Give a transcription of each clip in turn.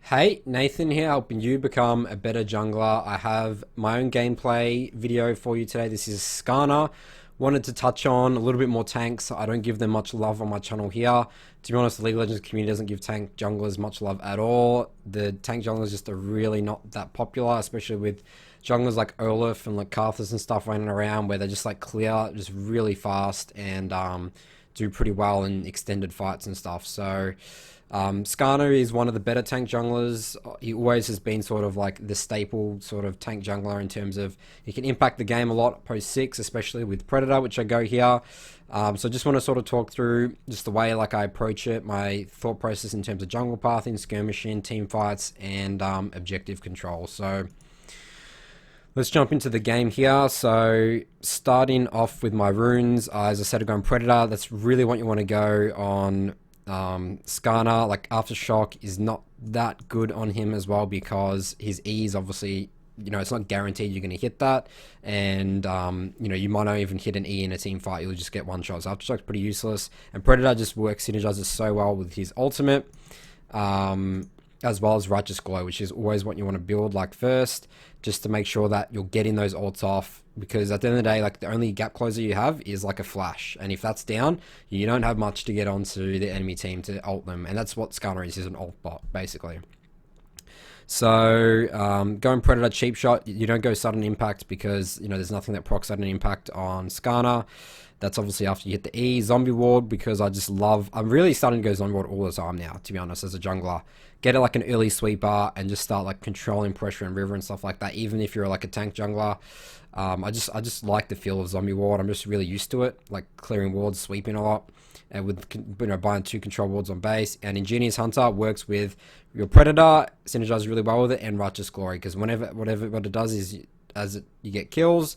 Hey, Nathan here, helping you become a better jungler. I have my own gameplay video for you today. This is Skarner. Wanted to touch on a little bit more tanks. I don't give them much love on my channel here. To be honest, the League of Legends community doesn't give tank junglers much love at all. The tank junglers just are really not that popular, especially with junglers like Olaf and like Karthus and stuff running around where they're just like clear, just really fast and do pretty well in extended fights and stuff. So Skarner is one of the better tank junglers. He always has been sort of like the staple sort of tank jungler in terms of he can impact the game a lot post 6, especially with Predator, which I go here. So I just want to sort of talk through just the way like I approach it, my thought process in terms of jungle pathing, skirmishing, team fights, and objective control. So let's jump into the game here. So starting off with my runes, as I said, I'm going Predator. That's really what you want to go on. Skarner, like Aftershock, is not that good on him as well because his E is obviously, it's not guaranteed you're going to hit that, and you might not even hit an E in a team fight. You'll just get one shot. So Aftershock's pretty useless, and Predator just synergizes so well with his ultimate, as well as Righteous Glow, which is always what you want to build like first, just to make sure that you're getting those ults off, because at the end of the day, like the only gap closer you have is like a flash, and if that's down, you don't have much to get onto the enemy team to ult them, and that's what Skarner is an ult bot basically. So going Predator cheap shot, you don't go sudden impact because there's nothing that procs sudden impact on Skarner. That's obviously after you hit the E. Zombie ward, because I'm really starting to go zombie ward all the time now, to be honest, as a jungler. Get it like an early sweeper and just start like controlling pressure and river and stuff like that, even if you're like a tank jungler. I just like the feel of zombie ward. I'm just really used to it, like clearing wards, sweeping a lot, and with buying 2 control wards on base. And Ingenious Hunter works with your Predator, synergizes really well with it, and Righteous Glory, because what it does is you get kills,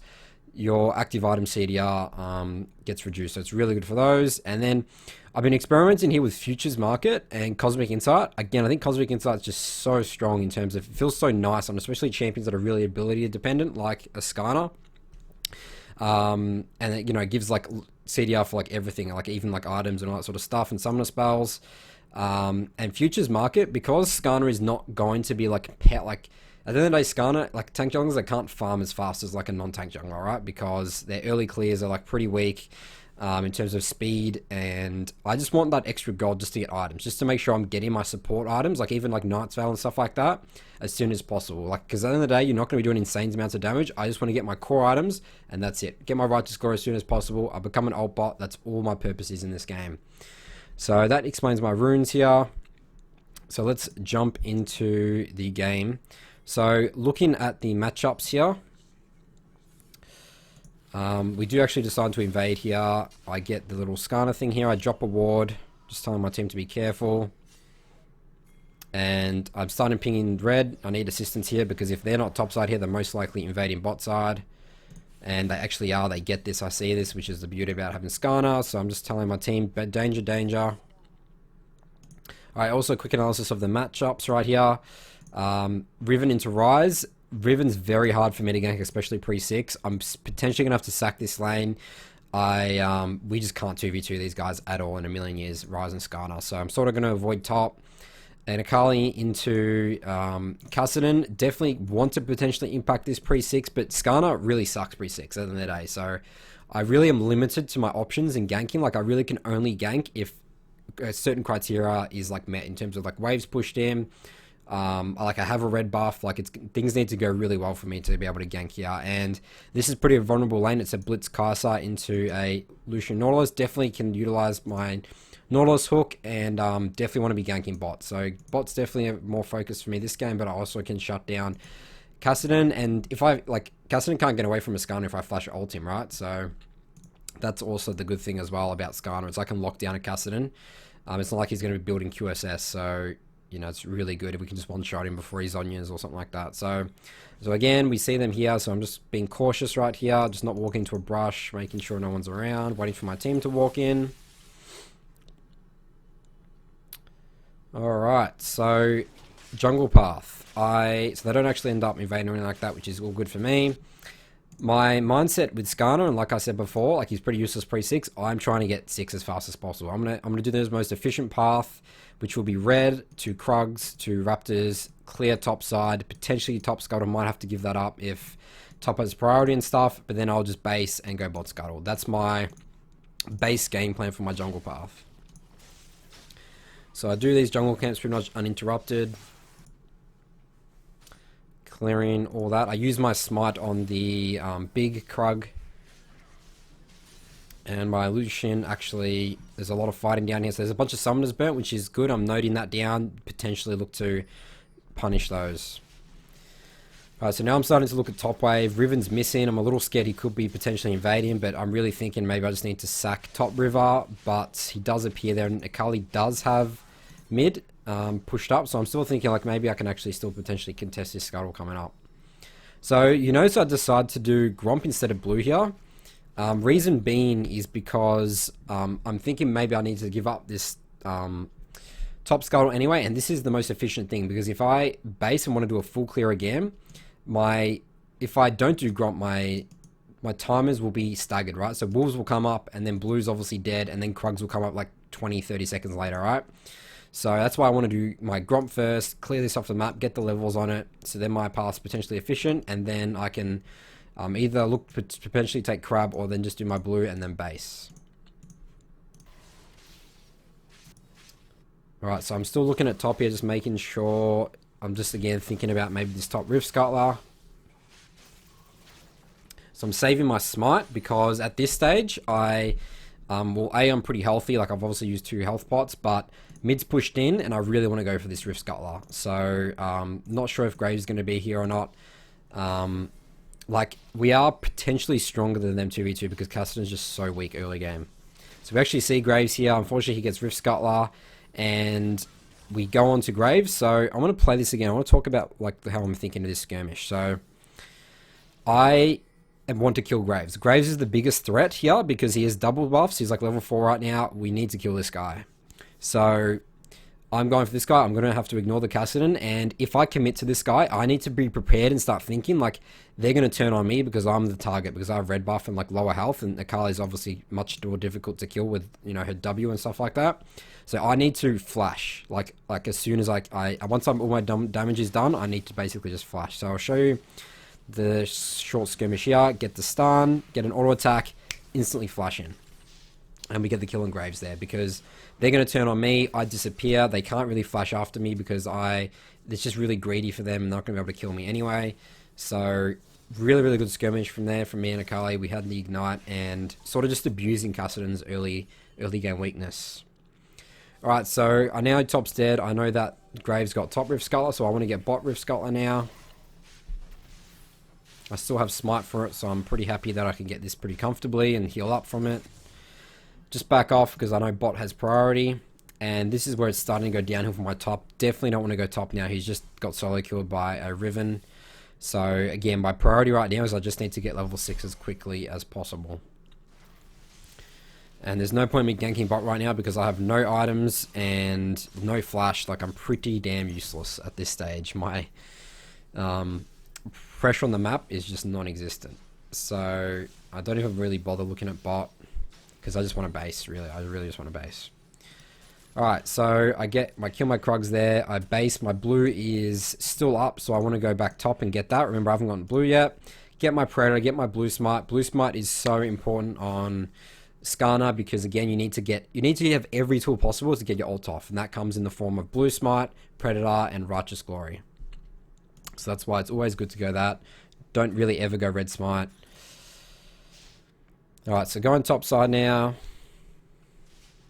your active item CDR gets reduced, so it's really good for those. And then I've been experimenting here with Futures Market and Cosmic Insight. Again, I think Cosmic Insight is just so strong in terms of, it feels so nice on especially champions that are really ability dependent, like a Skarner. And it gives like CDR for like everything, like even like items and all that sort of stuff, and summoner spells. And Futures Market, because Skarner is not going to be like at the end of the day, Skarner, like tank junglers, they can't farm as fast as like a non-tank jungler, right? Because their early clears are like pretty weak in terms of speed, and I just want that extra gold just to get items, just to make sure I'm getting my support items, like even like Knight's Veil and stuff like that, as soon as possible. Like, because at the end of the day, you're not going to be doing insane amounts of damage. I just want to get my core items, and that's it. Get my Righteous Glory as soon as possible. I become an ult bot. That's all my purpose is in this game. So that explains my runes here. So let's jump into the game. So looking at the matchups here, we do actually decide to invade here. I get the little Skarner thing here. I drop a ward, just telling my team to be careful. And I'm starting pinging red. I need assistance here, because if they're not topside here, they're most likely invading bot side. And they actually are. They get this. I see this, which is the beauty about having Skarner. So I'm just telling my team, danger, danger. Alright, also quick analysis of the matchups right here. Riven into Rise. Riven's very hard for me to gank, especially pre-6. I'm potentially going to have to sack this lane. We just can't 2v2 these guys at all in a million years, Rise and Skarner. So I'm sort of going to avoid top. And Akali into Kassadin. Definitely want to potentially impact this pre-6, but Skarner really sucks pre-6 at the end of the day. So I really am limited to my options in ganking. Like, I really can only gank if a certain criteria is like met in terms of like waves pushed in. I have a red buff, things need to go really well for me to be able to gank here, and this is pretty vulnerable lane. It's a Blitz Kai'Sa into a Lucian Nautilus. Definitely can utilize my Nautilus hook, and definitely want to be ganking bots. So bots definitely more focused for me this game, but I also can shut down Kassadin, and if Kassadin can't get away from a Skarner if I flash ult him, right? So that's also the good thing as well about Skarner, is I can lock down a Kassadin. It's not like he's going to be building QSS, so it's really good if we can just one-shot him before he's onions or something like that. So again, we see them here, so I'm just being cautious right here, just not walking into a brush, making sure no one's around, waiting for my team to walk in. Alright, so jungle path. So they don't actually end up invading or anything like that, which is all good for me. my mindset with Skarner, and like I said before, like he's pretty useless pre-6, I'm trying to get 6 as fast as possible. I'm gonna do the most efficient path, which will be red to Krugs to Raptors, clear top side, potentially top scuttle. Might have to give that up if top has priority and stuff, but then I'll just base and go bot scuttle. That's my base game plan for my jungle path. So I do these jungle camps pretty much uninterrupted. Clearing all that. I use my smite on the big Krug. And my Lucian, actually, there's a lot of fighting down here. So there's a bunch of summoners burnt, which is good. I'm noting that down. Potentially look to punish those. Alright, so now I'm starting to look at top wave. Riven's missing. I'm a little scared he could be potentially invading, but I'm really thinking maybe I just need to sack top river. But he does appear there, and Akali does have mid pushed up. So I'm still thinking like maybe I can actually still potentially contest this scuttle coming up. So you notice I decided to do Gromp instead of blue here. Reason being is because I'm thinking maybe I need to give up this top scuttle anyway, and this is the most efficient thing, because if I base and want to do a full clear again, if I don't do Gromp, my timers will be staggered, right? So wolves will come up, and then blue's obviously dead, and then Krugs will come up like 20-30 seconds later, right? So that's why I want to do my Gromp first, clear this off the map, get the levels on it, so then my path's potentially efficient, and then I can either look to potentially take crab, or then just do my blue and then base. Alright, so I'm still looking at top here, just making sure. I'm just again thinking about maybe this top Rift Scuttler. So I'm saving my smite, because at this stage I I'm pretty healthy, like I've obviously used 2 health pots, but mid's pushed in and I really want to go for this Rift Scuttler. So not sure if Graves is going to be here or not. Like, we are potentially stronger than them 2v2 because Cassidy's just so weak early game. So we actually see Graves here. Unfortunately, he gets Rift Scuttler, and we go on to Graves. So I want to play this again. I want to talk about like how I'm thinking of this skirmish. So I want to kill Graves. Graves is the biggest threat here because he has double buffs. He's like level 4 right now. We need to kill this guy. So I'm going for this guy. I'm going to have to ignore the Kassadin, and if I commit to this guy, I need to be prepared and start thinking like they're going to turn on me because I'm the target, because I have red buff and like lower health, and Akali is obviously much more difficult to kill with, you know, her W and stuff like that. So I need to flash like as soon as once all my damage is done, I need to basically just flash. So I'll show you the short skirmish here. Get the stun, get an auto attack, instantly flash in, and we get the kill on Graves there because they're going to turn on me. I disappear. They can't really flash after me because it's just really greedy for them. Not going to be able to kill me anyway. So really, really good skirmish from there from me and Akali. We had the ignite and sort of just abusing Kassadin's early game weakness. Alright, so I know top's dead. I know that Graves got top Rift Scuttler, so I want to get bot Rift Scuttler now. I still have smite for it, so I'm pretty happy that I can get this pretty comfortably and heal up from it. Just back off because I know bot has priority, and this is where it's starting to go downhill for my top. Definitely don't want to go top now. He's just got solo killed by a Riven. So again, my priority right now is I just need to get level 6 as quickly as possible. And there's no point in me ganking bot right now because I have no items and no flash. Like, I'm pretty damn useless at this stage. My pressure on the map is just non-existent. So I don't even really bother looking at bot because I just want to base, really. I really just want to base. Alright, so I kill my Krugs there. I base. My blue is still up, so I want to go back top and get that. Remember, I haven't gotten blue yet. Get my Predator, get my blue smite. Blue smite is so important on Skarner because, again, you need to have every tool possible to get your ult off, and that comes in the form of blue smite, Predator, and Righteous Glory. So that's why it's always good to go that. Don't really ever go red smite. Alright, so going top side now.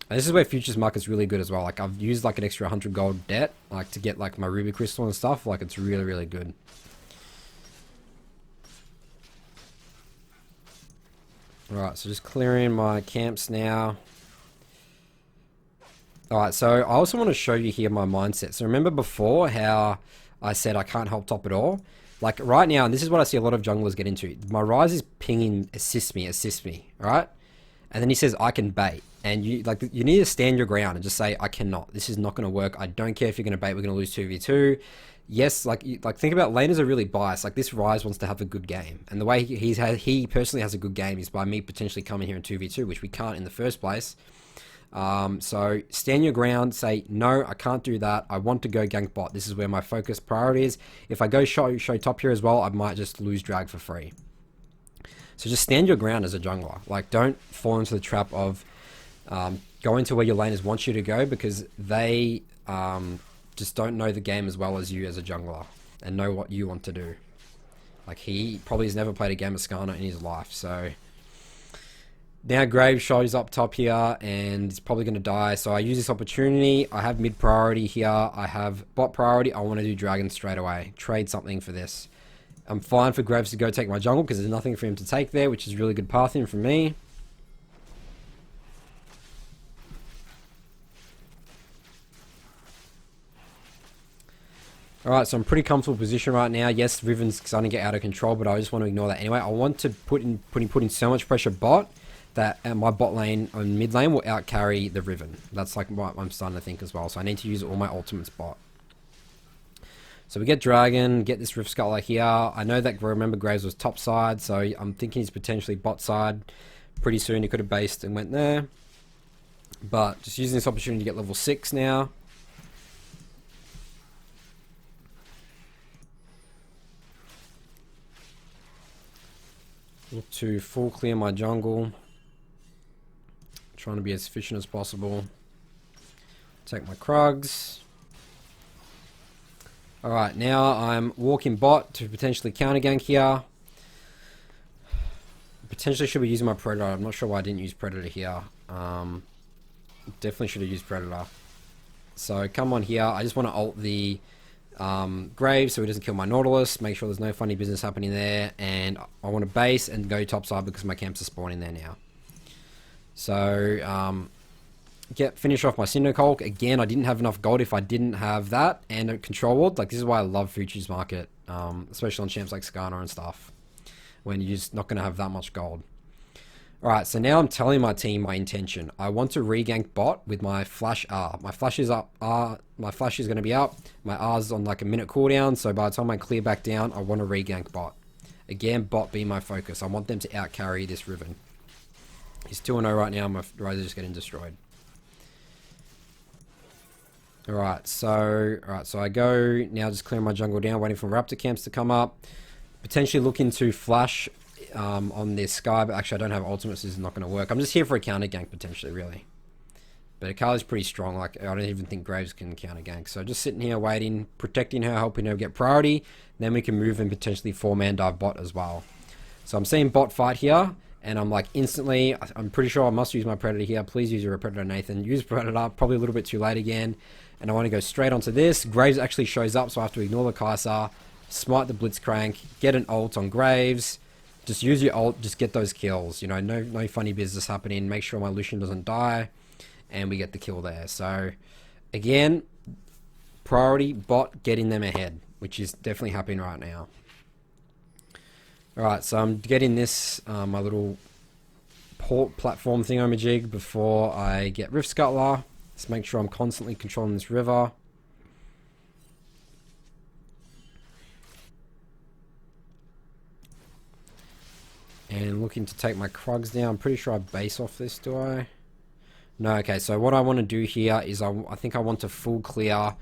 And this is where Futures Mark is really good as well. Like, I've used like an extra 100 gold debt, like to get like my Ruby Crystal and stuff. Like, it's really, really good. Alright, so just clearing my camps now. Alright, so I also want to show you here my mindset. So remember before how I said I can't help top at all? Like right now, and this is what I see a lot of junglers get into. My Rise is pinging, assist me, right? And then he says, I can bait. And you need to stand your ground and just say, I cannot. This is not going to work. I don't care if you're going to bait. We're going to lose 2v2. yes, like think about laners are really biased. Like this Ryze wants to have a good game, and the way he personally has a good game is by me potentially coming here in 2v2, which we can't in the first place. So stand your ground, say no, I can't do that. I want to go gank bot. This is where my focus priority is. If I go show top here as well, I might just lose drag for free. So just stand your ground as a jungler. Like don't fall into the trap of going to where your laners want you to go, because they just don't know the game as well as you as a jungler and know what you want to do. Like he probably has never played a game of Skarner in his life. So now Graves shows up top here and it's probably going to die. So I use this opportunity. I have mid priority here. I have bot priority. I want to do dragon straight away. Trade something for this. I'm fine for Graves to go take my jungle because there's nothing for him to take there, which is really good pathing for me. Alright, so I'm pretty comfortable position right now. Yes, Riven's starting to get out of control, but I just want to ignore that anyway. I want to put in so much pressure bot that my bot lane and mid lane will out carry the Riven. That's like what I'm starting to think as well. So I need to use all my ultimates bot. So we get Dragon, get this Rift Scuttler here. I know that, remember, Graves was top side, so I'm thinking he's potentially bot side. Pretty soon he could have based and went there. But just using this opportunity to get level 6 now. Look to full clear my jungle. Trying to be as efficient as possible. Take my Krugs. Alright, now I'm walking bot to potentially counter gank here. Potentially should be using my Predator. I'm not sure why I didn't use Predator here. Definitely should have used Predator. So come on here. I just want to ult the Graves so he doesn't kill my Nautilus. Make sure there's no funny business happening there. And I want to base and go topside because my camps are spawning there now. So finish off my Cindercolk. Again, I didn't have enough gold if I didn't have that and a control ward. Like this is why I love Futures Market, especially on champs like Skarner and stuff, when you're just not going to have that much gold. Alright, so now I'm telling my team my intention. I want to re-gank bot with my flash R. My flash is up. My flash is going to be up. My R's on like a minute cooldown, so by the time I clear back down, I want to re-gank bot. Again, bot be my focus. I want them to out-carry this Riven. He's 2-0 right now. My Ryze are just getting destroyed. Alright, so I go now, just clearing my jungle down, waiting for Raptor camps to come up. Potentially looking to flash on this Sky, but actually I don't have ultimates, so this is not going to work. I'm just here for a counter gank potentially, really. But Akali's pretty strong. Like I don't even think Graves can counter gank. So just sitting here waiting, protecting her, helping her get priority. Then we can move and potentially 4-man dive bot as well. So I'm seeing bot fight here, and I'm like instantly, I'm pretty sure I must use my Predator here. Please use your Predator, Nathan. Use Predator, probably a little bit too late again. And I want to go straight onto this. Graves actually shows up, so I have to ignore the Kai'Sa, smite the Blitzcrank, get an ult on Graves. Just use your ult, just get those kills. You know, no funny business happening. Make sure my Lucian doesn't die, and we get the kill there. So, again, priority bot getting them ahead, which is definitely happening right now. Alright, so I'm getting this, my little port platform thingamajig before I get Rift Scuttler. Just make sure I'm constantly controlling this river. And looking to take my Krugs down. I'm pretty sure I base off this, do I? No, okay, so what I want to do here is I think I want to full clear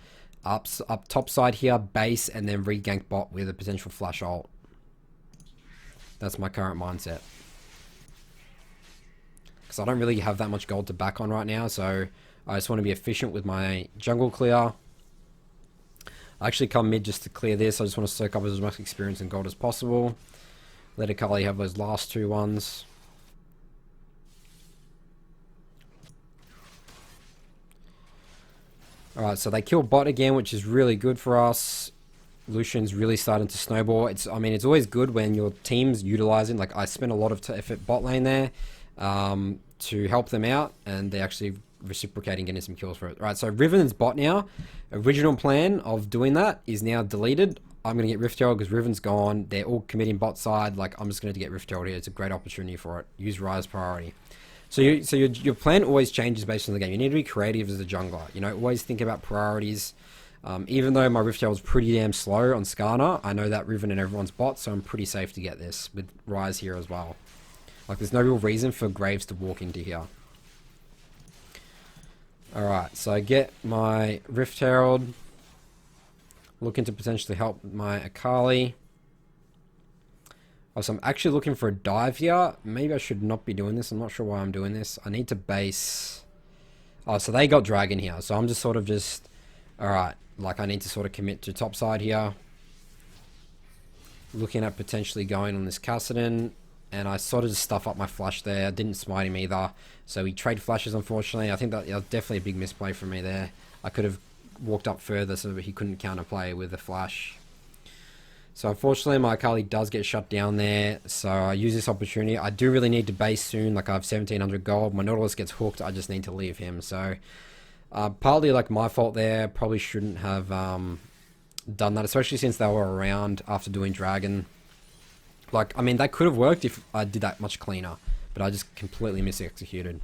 up top side here, base, and then re-gank bot with a potential flash ult. That's my current mindset. Because I don't really have that much gold to back on right now, so I just want to be efficient with my jungle clear. I actually come mid just to clear this. I just want to soak up as much experience and gold as possible. Let Akali have those last two ones. Alright, so they kill bot again, which is really good for us. Lucian's really starting to snowball. I mean, it's always good when your team's utilizing, like I spent a lot of effort bot lane there to help them out, and they're actually reciprocating, getting some kills for it. Alright, so Riven's bot now. Original plan of doing that is now deleted. I'm going to get Rift Herald because Riven's gone. They're all committing bot side. Like, I'm just going to get Rift Herald here. It's a great opportunity for it. Use Ryze priority. So your plan always changes based on the game. You need to be creative as a jungler. You know, always think about priorities. Even though my Rift Tail was pretty damn slow on Skarner, I know that Riven and everyone's bot, so I'm pretty safe to get this with Rise here as well. Like, there's no real reason for Graves to walk into here. Alright, so I get my Rift Herald. Looking to potentially help my Akali. Oh, so I'm actually looking for a dive here. Maybe I should not be doing this. I'm not sure why I'm doing this. I need to base... Oh, so they got Dragon here. So I'm just sort of just... Alright, like I need to sort of commit to top side here. Looking at potentially going on this Kassadin. And I sort of just stuff up my flash there. I didn't smite him either. So he trade flashes, unfortunately. I think that was definitely a big misplay from me there. I could have walked up further so that he couldn't counterplay with the flash. So unfortunately my Akali does get shut down there. So I use this opportunity. I do really need to base soon. Like I have 1700 gold. My Nautilus gets hooked. I just need to leave him. So partly like my fault there. Probably shouldn't have done that. Especially since they were around after doing Dragon. Like, I mean, that could have worked if I did that much cleaner. But I just completely mis-executed.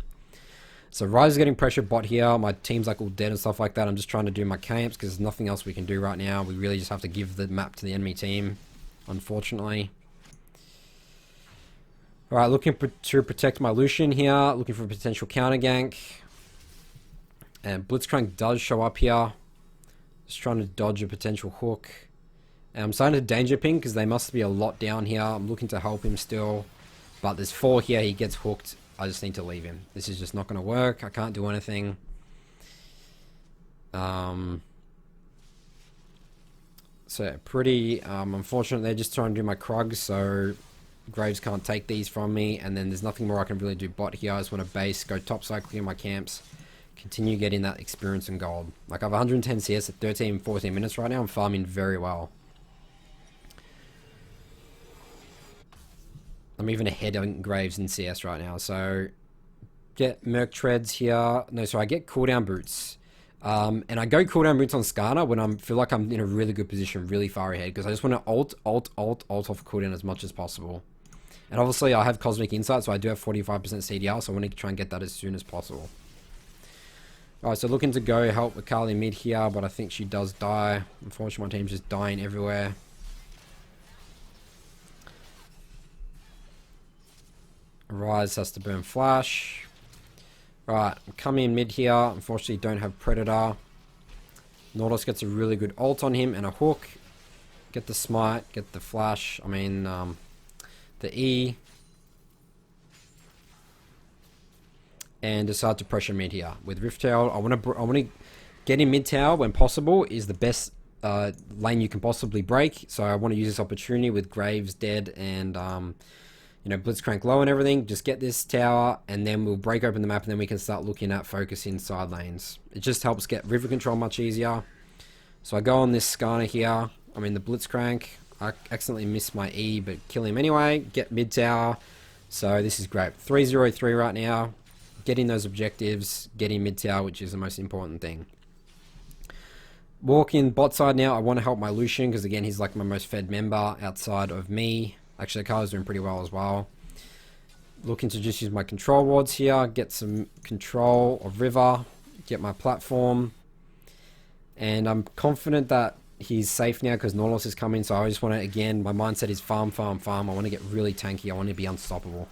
So Rise is getting pressure bot here. My team's like all dead and stuff like that. I'm just trying to do my camps because there's nothing else we can do right now. We really just have to give the map to the enemy team, unfortunately. Alright, looking to protect my Lucian here. Looking for a potential counter gank. And Blitzcrank does show up here. Just trying to dodge a potential hook. And I'm starting to danger ping because they must be a lot down here. I'm looking to help him still. But there's 4 here. He gets hooked. I just need to leave him. This is just not going to work. I can't do anything. So pretty unfortunate. They're just trying to do my Krugs, so Graves can't take these from me. And then there's nothing more I can really do bot here. I just want to base, go topside, clear my camps, continue getting that experience and gold. Like I have 110 CS at 13, 14 minutes right now. I'm farming very well. I'm even ahead on Graves in CS right now. So, get Merc Treads here. No, so I get cooldown boots. And I go cooldown boots on Skarner when I feel like I'm in a really good position, really far ahead. Because I just want to ult off cooldown as much as possible. And obviously I have Cosmic Insight, so I do have 45% CDR. So I want to try and get that as soon as possible. Alright, so looking to go help Akali mid here. But I think she does die. Unfortunately, my team's just dying everywhere. Rise has to burn flash. Right, I'm coming in mid here. Unfortunately, don't have Predator. Nautilus gets a really good ult on him and a hook. Get the smite, get the flash. I mean, the E. And decide to pressure mid here with Rift Tail. I want to get in mid tower when possible. Is the best lane you can possibly break. So I want to use this opportunity with Graves dead and you know, Blitzcrank low and everything. Just get this tower, and then we'll break open the map, and then we can start looking at focusing side lanes. It just helps get river control much easier. So I go on this Skarner here. I mean, the Blitzcrank. I accidentally missed my E, but kill him anyway. Get mid tower. So this is great. 303 right now. Getting those objectives. Getting mid tower, which is the most important thing. Walk in bot side now. I want to help my Lucian, because again, he's like my most fed member outside of me. Actually, Akali's doing pretty well as well. Looking to just use my control wards here. Get some control of river. Get my platform. And I'm confident that he's safe now because Nautilus is coming. So I just want to, again, my mindset is farm, farm, farm. I want to get really tanky. I want to be unstoppable.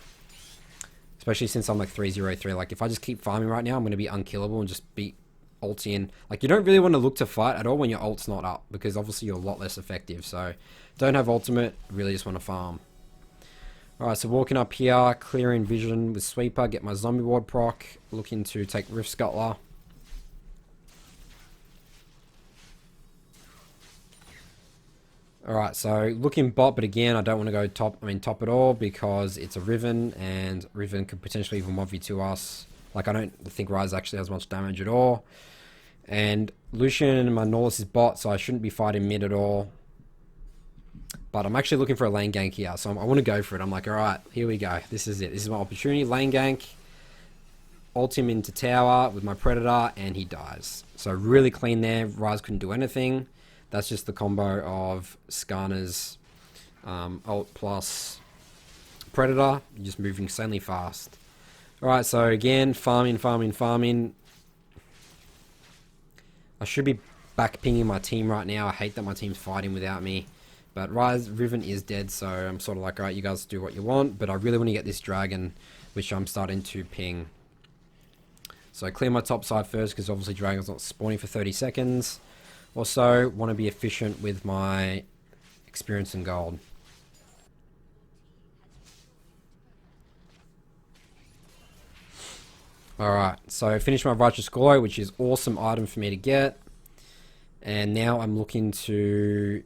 Especially since I'm like 303. Like, if I just keep farming right now, I'm going to be unkillable and just be ulting. Like, you don't really want to look to fight at all when your ult's not up, because obviously you're a lot less effective. So don't have ultimate, really just want to farm. Alright, so walking up here, clearing vision with sweeper, get my zombie ward proc, looking to take Rift Scuttler. Alright, so looking bot, but again, I don't want to go top at all, because it's a Riven, and Riven could potentially even 1v2 us. Like, I don't think Rise actually has much damage at all. And Lucian and my Nautilus is bot, so I shouldn't be fighting mid at all. But I'm actually looking for a lane gank here, so I want to go for it. I'm like, alright, here we go. This is it. This is my opportunity. Lane gank. Ult him into tower with my Predator, and he dies. So really clean there. Rise couldn't do anything. That's just the combo of Skarner's ult plus Predator. You're just moving insanely fast. Alright, so again, farming. I should be back pinging my team right now. I hate that my team's fighting without me. But Riven is dead, so I'm sort of like, alright, you guys do what you want. But I really want to get this dragon, which I'm starting to ping. So clear my top side first, because obviously dragon's not spawning for 30 seconds. Also, want to be efficient with my experience and gold. Alright, so I finished my Righteous Glory, which is awesome item for me to get. And now I'm looking to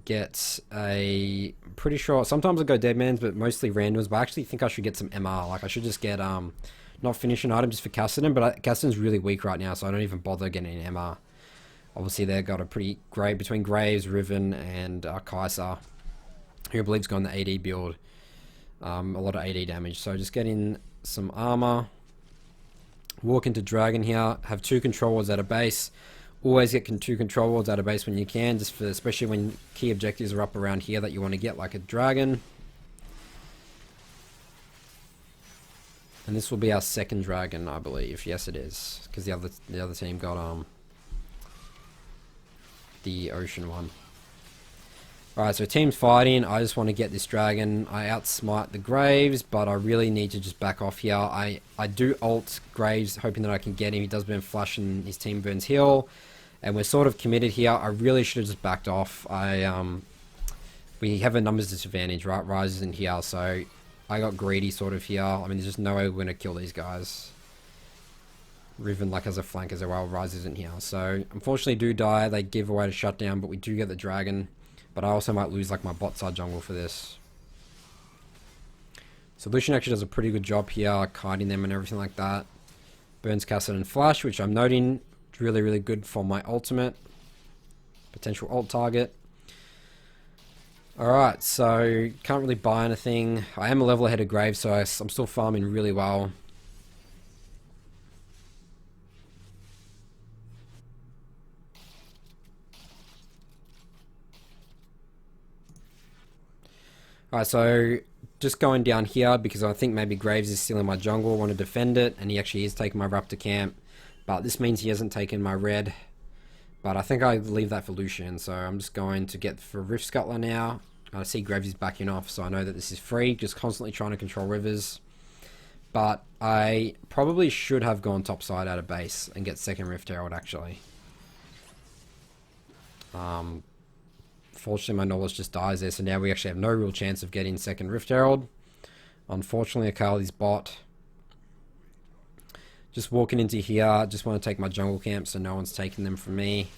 get a... pretty sure... sometimes I go Deadmans, but mostly randoms. But I actually think I should get some MR. Like, I should just get... not finish an item just for Cassidy. But Cassidy's really weak right now, so I don't even bother getting an MR. Obviously, they've got a pretty great... between Graves, Riven, and Kai'Sa, who I believe's got the AD build. A lot of AD damage. So just getting some armor. Walk into Dragon here, have 2 control wards at a base. Always get 2 control wards at a base when you can, just for, especially when key objectives are up around here that you want to get, like a dragon. And this will be our second dragon, I believe. Yes, it is, because the other team got the ocean one. Alright, so team's fighting. I just want to get this dragon. I outsmite the Graves, but I really need to just back off here. I do ult Graves, hoping that I can get him. He does burn flash and his team burns heal. And we're sort of committed here. I really should have just backed off. We have a numbers disadvantage, right? Rise isn't here, so I got greedy sort of here. I mean, there's just no way we're going to kill these guys. Riven like as a flank as well. Rise isn't here. So, unfortunately do die. They give away to shutdown, but we do get the dragon. But I also might lose like my bot side jungle for this. So Lucian actually does a pretty good job here, kiting them and everything like that. Burns Cassidy and Flash, which I'm noting really, really good for my ultimate. Potential ult target. Alright, so can't really buy anything. I am a level ahead of Graves, so I'm still farming really well. Alright, so just going down here because I think maybe Graves is still in my jungle. I want to defend it, and he actually is taking my Raptor camp. But this means he hasn't taken my red. But I think I leave that for Lucian, so I'm just going to get for Rift Scuttler now. I see Graves is backing off, so I know that this is free. Just constantly trying to control rivers. But I probably should have gone topside out of base and get second Rift Herald actually. Fortunately, my knowledge just dies there, so now we actually have no real chance of getting second Rift Herald. Unfortunately, Akali's bot. Just walking into here, just want to take my jungle camp so no one's taking them from me.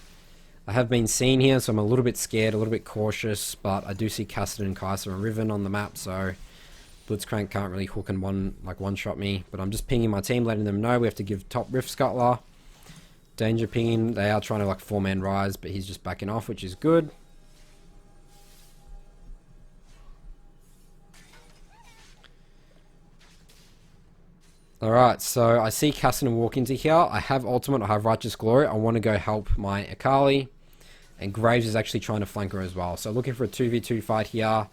I have been seen here, so I'm a little bit scared, a little bit cautious, but I do see Cassidy and Kai'Sa and Riven on the map, so Blitzcrank can't really hook and one-shot me. But I'm just pinging my team, letting them know we have to give top Rift Scuttler. Danger pinging, they are trying to like 4-man rise, but he's just backing off, which is good. Alright, so I see Cassidy walk into here. I have ultimate, I have Righteous Glory. I want to go help my Akali. And Graves is actually trying to flank her as well. So looking for a 2v2 fight here.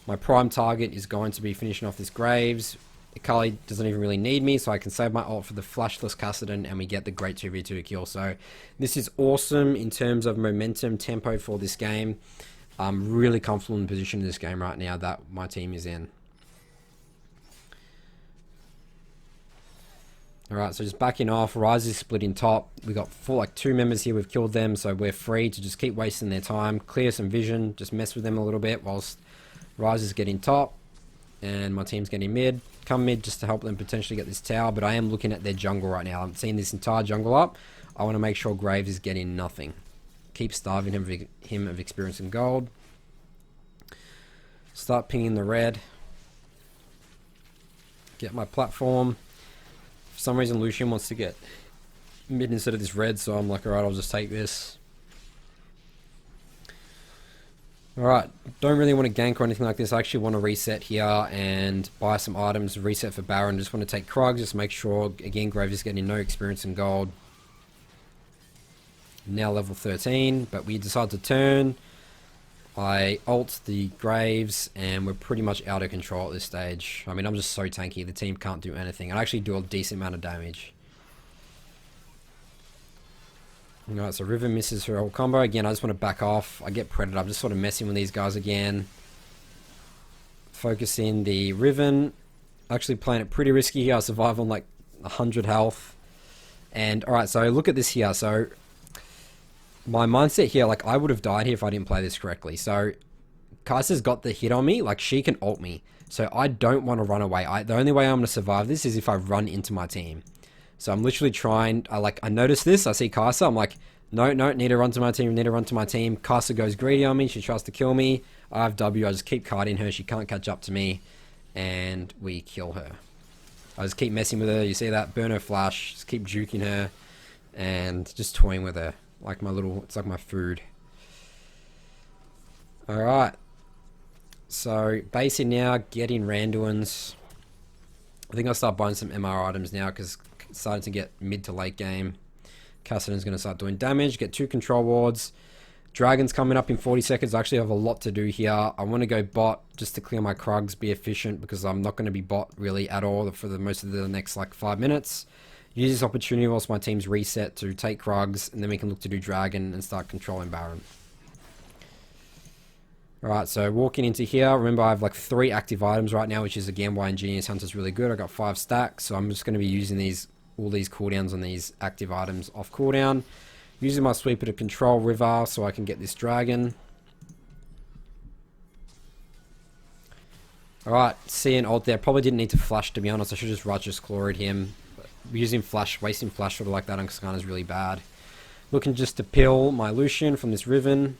My prime target is going to be finishing off this Graves. Akali doesn't even really need me, so I can save my ult for the flashless Cassidy, and we get the great 2v2 kill. So this is awesome in terms of momentum, tempo for this game. I'm really comfortable in the position in this game right now that my team is in. Alright, so just backing off. Rise is split in top. We got full, like 2 members here. We've killed them, so we're free to just keep wasting their time. Clear some vision, just mess with them a little bit whilst Rise is getting top. And my team's getting mid. Come mid just to help them potentially get this tower, but I am looking at their jungle right now. I'm seeing this entire jungle up. I want to make sure Graves is getting nothing. Keep starving him of experience and gold. Start pinging the red. Get my platform. For some reason Lucian wants to get mid instead of this red, so I'm like, alright, I'll just take this. Alright, don't really want to gank or anything like this. I actually want to reset here and buy some items, reset for Baron. Just want to take Krug, just make sure, again, Graves is getting no experience in gold. Now level 13, but we decide to turn. I ult the Graves, and we're pretty much out of control at this stage. I mean, I'm just so tanky, the team can't do anything. I actually do a decent amount of damage. Alright, so River misses her whole combo. Again, I just want to back off. I get Predator. I'm just sort of messing with these guys again. Focus in the Riven. Actually playing it pretty risky here. I survive on like 100 health. And alright, so look at this here. So my mindset here, like I would have died here if I didn't play this correctly. So Kai'Sa's got the hit on me. Like she can ult me. So I don't want to run away. The only way I'm going to survive this is if I run into my team. So I'm literally trying, I notice this, I see Kai'Sa, I'm like, no, need to run to my team, Kai'Sa goes greedy on me, she tries to kill me, I have W, I just keep kiting her, she can't catch up to me, and we kill her. I just keep messing with her, you see that, burn her flash, just keep juking her, and just toying with her, like it's like my food. Alright, so basing now, getting Randuins. I think I'll start buying some MR items now, because starting to get mid to late game. Kassadin's going to start doing damage, get 2 control wards. Dragon's coming up in 40 seconds. I actually have a lot to do here. I want to go bot just to clear my Krugs, be efficient, because I'm not going to be bot really at all for the most of the next like 5 minutes. Use this opportunity whilst my team's reset to take Krugs, and then we can look to do Dragon and start controlling Baron. Alright, so walking into here, remember I have like 3 active items right now, which is again why Ingenious Hunter's really good. I got 5 stacks, so I'm just going to be using all these cooldowns on these active items off cooldown. Using my sweeper to control River so I can get this dragon. Alright, seeing ult there. Probably didn't need to flash, to be honest. I should just Righteous Gloried him. Using flash, wasting flash sort of like that on Skarner is really bad. Looking just to peel my Lucian from this Riven.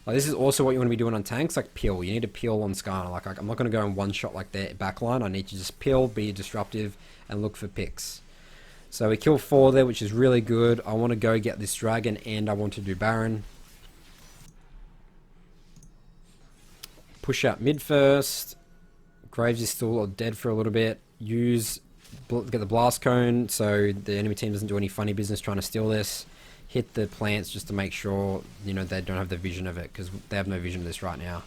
Like, this is also what you want to be doing on tanks, like peel. You need to peel on Skarner. Like I'm not going to go in one shot like their backline. I need to just peel, be disruptive, and look for picks. So we kill 4 there, which is really good. I want to go get this dragon, and I want to do Baron. Push out mid first. Graves is still dead for a little bit. Get the blast cone so the enemy team doesn't do any funny business trying to steal this. Hit the plants just to make sure, you know, they don't have the vision of it, because they have no vision of this right now.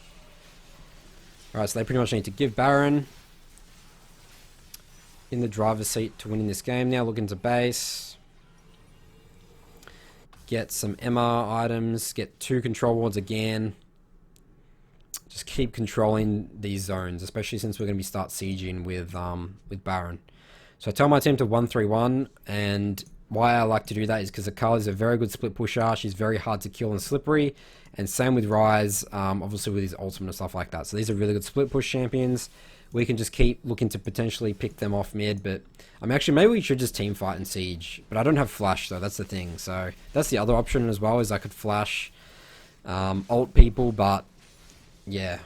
Alright, so they pretty much need to give Baron in the driver's seat to winning this game now. Looking to base. Get some MR items. Get 2 control wards again. Just keep controlling these zones, especially since we're going to be start sieging with Baron. So I tell my team to 1-3-1, and why I like to do that is because Akali's a very good split pusher. She's very hard to kill and slippery. And same with Ryze, obviously with his ultimate and stuff like that. So these are really good split push champions. We can just keep looking to potentially pick them off mid, but I mean, actually, maybe we should just team fight and siege. But I don't have flash, though. That's the thing. So that's the other option as well, is I could flash ult people, but yeah.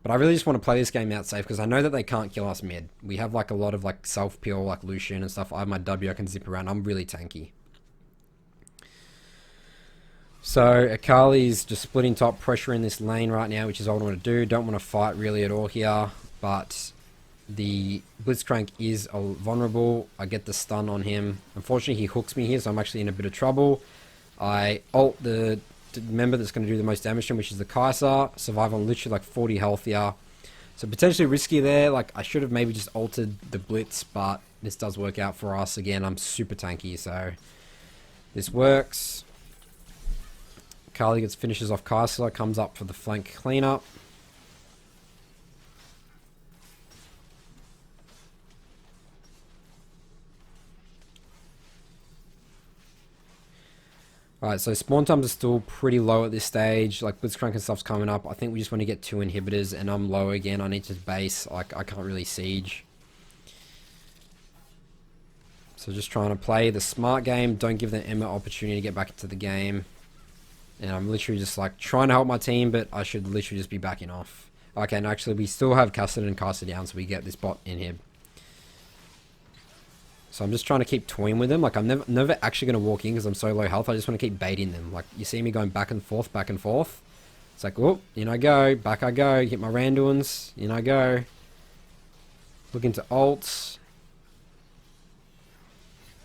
But I really just want to play this game out safe, because I know that they can't kill us mid. We have like a lot of like self-peel, like Lucian and stuff. I have my W, I can zip around. I'm really tanky. So Akali's just splitting top, pressure in this lane right now, which is all I want to do. Don't want to fight really at all here, but the Blitzcrank is vulnerable. I get the stun on him. Unfortunately, he hooks me here, so I'm actually in a bit of trouble. I ult the member that's going to do the most damage to him, which is the Kai'Sa. Survive on literally like 40 health here. So potentially risky there. Like I should have maybe just ulted the Blitz, but this does work out for us. Again, I'm super tanky, so this works. Carly gets finishes off Kai'Sa, comes up for the flank cleanup. Alright, so spawn times are still pretty low at this stage. Like Blitzcrank and stuff's coming up. I think we just want to get 2 inhibitors, and I'm low again. I need to base. Like I can't really siege. So just trying to play the smart game. Don't give them Emma opportunity to get back into the game. And I'm literally just like trying to help my team, but I should literally just be backing off. Okay, and actually we still have Kassadin and Kai'Sa down, so we get this bot inhib. So I'm just trying to keep toying with them. Like I'm never actually going to walk in because I'm so low health. I just want to keep baiting them. Like you see me going back and forth, back and forth. It's like, oh, in I go, back I go, hit my Randuins, in I go. Looking to ults.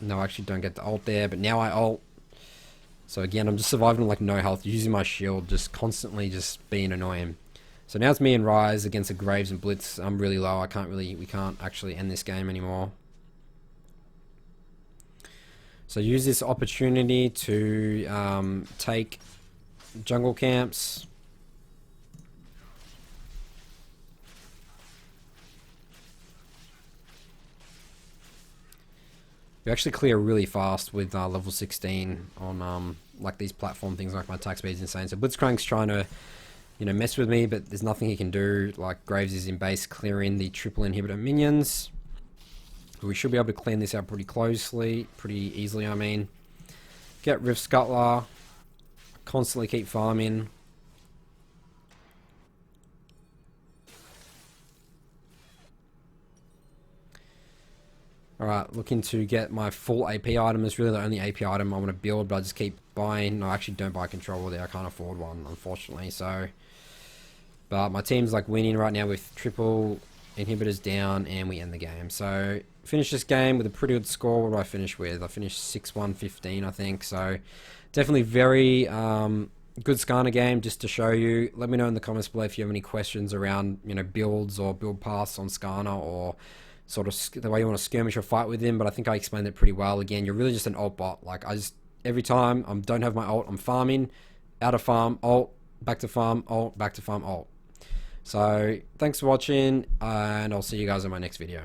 No, I actually don't get the ult there, but now I ult. So again, I'm just surviving like no health, using my shield, just constantly just being annoying. So now it's me and Ryze against the Graves and Blitz. I'm really low. We can't actually end this game anymore. So use this opportunity to take jungle camps. We actually clear really fast with level 16 on like these platform things. Like my attack speed is insane. So Blitzcrank's trying to, you know, mess with me, but there's nothing he can do. Like Graves is in base clearing the triple inhibitor minions. We should be able to clean this out pretty easily, I mean. Get Rift Scuttler. Constantly keep farming. Alright, looking to get my full AP item. It's really the only AP item I want to build, but I just keep buying. No, I actually don't buy controller there. I can't afford one, unfortunately. So, but my team's like winning right now with triple inhibitors down, and we end the game. So, finish this game with a pretty good score. What do I finish with? I finished 6-1-15, I think. So, definitely very good Skarner game, just to show you. Let me know in the comments below if you have any questions around, you know, builds or build paths on Skarner, or sort of the way you want to skirmish or fight with him. But I think I explained it pretty well. Again, you're really just an ult bot. Like, I just, every time I don't have my ult, I'm farming, out of farm, ult, back to farm, ult, back to farm, ult. So thanks for watching, and I'll see you guys in my next video.